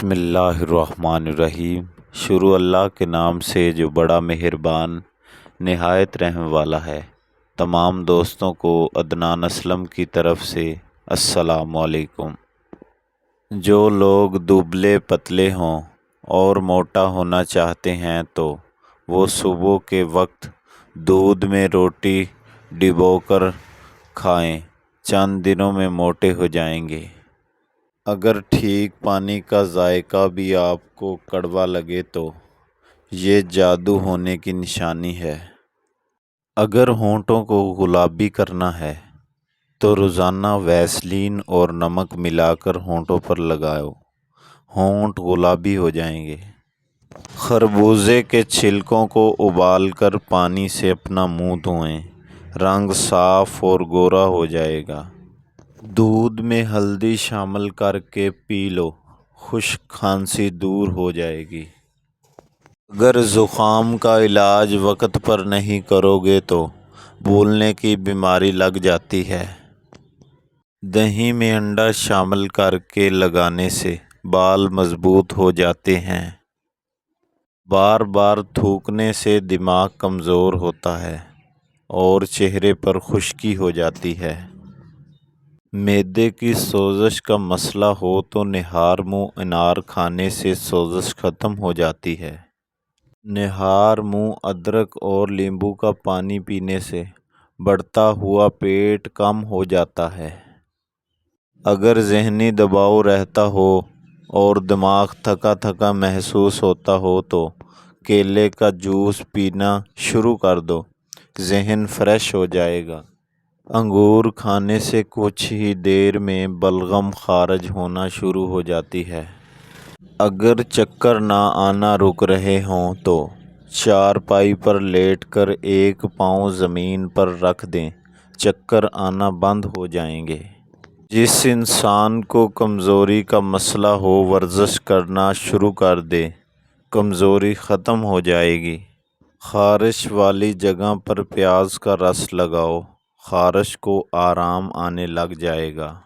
بسم اللہ الرحمن الرحیم۔ شروع اللہ کے نام سے جو بڑا مہربان نہایت رحم والا ہے۔ تمام دوستوں کو عدنان اسلم کی طرف سے السلام علیکم۔ جو لوگ دبلے پتلے ہوں اور موٹا ہونا چاہتے ہیں تو وہ صبح کے وقت دودھ میں روٹی ڈبو کر کھائیں، چند دنوں میں موٹے ہو جائیں گے۔ اگر ٹھیک پانی کا ذائقہ بھی آپ کو کڑوا لگے تو یہ جادو ہونے کی نشانی ہے۔ اگر ہونٹوں کو گلابی کرنا ہے تو روزانہ ویسلین اور نمک ملا کر ہونٹوں پر لگاؤ، ہونٹ گلابی ہو جائیں گے۔ خربوزے کے چھلکوں کو ابال کر پانی سے اپنا منہ دھوئیں، رنگ صاف اور گورا ہو جائے گا۔ دودھ میں ہلدی شامل کر کے پی لو، خشک کھانسی دور ہو جائے گی۔ اگر زکام کا علاج وقت پر نہیں کرو گے تو بھولنے کی بیماری لگ جاتی ہے۔ دہی میں انڈا شامل کر کے لگانے سے بال مضبوط ہو جاتے ہیں۔ بار بار تھوکنے سے دماغ کمزور ہوتا ہے اور چہرے پر خشکی ہو جاتی ہے۔ معدے کی سوزش کا مسئلہ ہو تو نہار منہ انار کھانے سے سوزش ختم ہو جاتی ہے۔ نہار منہ ادرک اور لیمبو کا پانی پینے سے بڑھتا ہوا پیٹ کم ہو جاتا ہے۔ اگر ذہنی دباؤ رہتا ہو اور دماغ تھکا تھکا محسوس ہوتا ہو تو کیلے کا جوس پینا شروع کر دو، ذہن فریش ہو جائے گا۔ انگور کھانے سے کچھ ہی دیر میں بلغم خارج ہونا شروع ہو جاتی ہے۔ اگر چکر نہ آنا رک رہے ہوں تو چارپائی پر لیٹ کر ایک پاؤں زمین پر رکھ دیں، چکر آنا بند ہو جائیں گے۔ جس انسان کو کمزوری کا مسئلہ ہو ورزش کرنا شروع کر دے، کمزوری ختم ہو جائے گی۔ خارش والی جگہ پر پیاز کا رس لگاؤ، خارش کو آرام آنے لگ جائے گا۔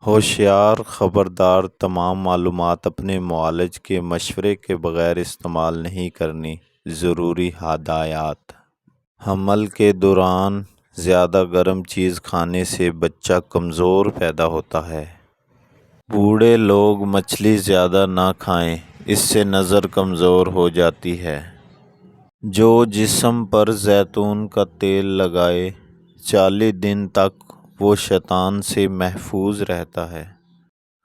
ہوشیار خبردار، تمام معلومات اپنے معالج کے مشورے کے بغیر استعمال نہیں کرنی۔ ضروری ہدایات۔ حمل کے دوران زیادہ گرم چیز کھانے سے بچہ کمزور پیدا ہوتا ہے۔ بوڑھے لوگ مچھلی زیادہ نہ کھائیں، اس سے نظر کمزور ہو جاتی ہے۔ جو جسم پر زیتون کا تیل لگائے 40 دن تک وہ شیطان سے محفوظ رہتا ہے۔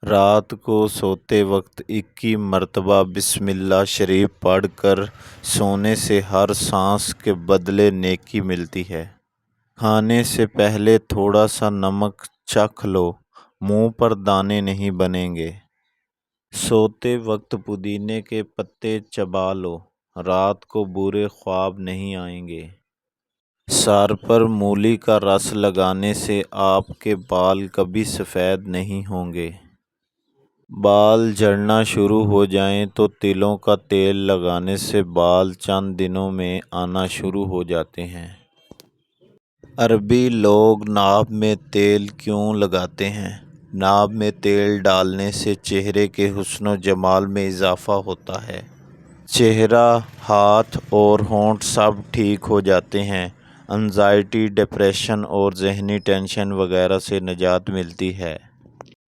رات کو سوتے وقت 21 مرتبہ بسم اللہ شریف پڑھ کر سونے سے ہر سانس کے بدلے نیکی ملتی ہے۔ کھانے سے پہلے تھوڑا سا نمک چکھ لو، منہ پر دانے نہیں بنیں گے۔ سوتے وقت پودینے کے پتے چبا لو، رات کو برے خواب نہیں آئیں گے۔ سر پر مولی کا رس لگانے سے آپ کے بال کبھی سفید نہیں ہوں گے۔ بال جھڑنا شروع ہو جائیں تو تلوں کا تیل لگانے سے بال چند دنوں میں آنا شروع ہو جاتے ہیں۔ عربی لوگ ناف میں تیل کیوں لگاتے ہیں؟ ناف میں تیل ڈالنے سے چہرے کے حسن و جمال میں اضافہ ہوتا ہے۔ چہرہ، ہاتھ اور ہونٹ سب ٹھیک ہو جاتے ہیں۔ انزائٹی، ڈپریشن اور ذہنی ٹینشن وغیرہ سے نجات ملتی ہے۔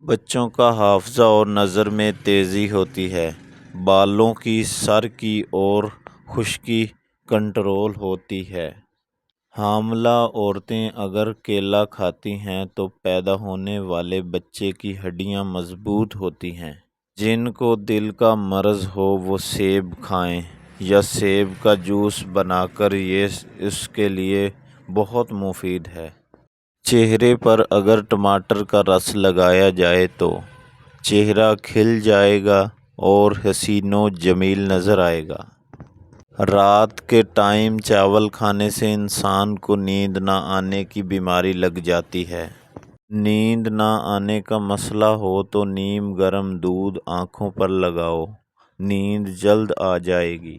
بچوں کا حافظہ اور نظر میں تیزی ہوتی ہے۔ بالوں کی، سر کی اور خشکی کنٹرول ہوتی ہے۔ حاملہ عورتیں اگر کیلا کھاتی ہیں تو پیدا ہونے والے بچے کی ہڈیاں مضبوط ہوتی ہیں۔ جن کو دل کا مرض ہو وہ سیب کھائیں یا سیب کا جوس بنا کر، یہ اس کے لیے بہت مفید ہے۔ چہرے پر اگر ٹماٹر کا رس لگایا جائے تو چہرہ کھل جائے گا اور حسین و جمیل نظر آئے گا۔ رات کے ٹائم چاول کھانے سے انسان کو نیند نہ آنے کی بیماری لگ جاتی ہے۔ نیند نہ آنے کا مسئلہ ہو تو نیم گرم دودھ آنکھوں پر لگاؤ، نیند جلد آ جائے گی۔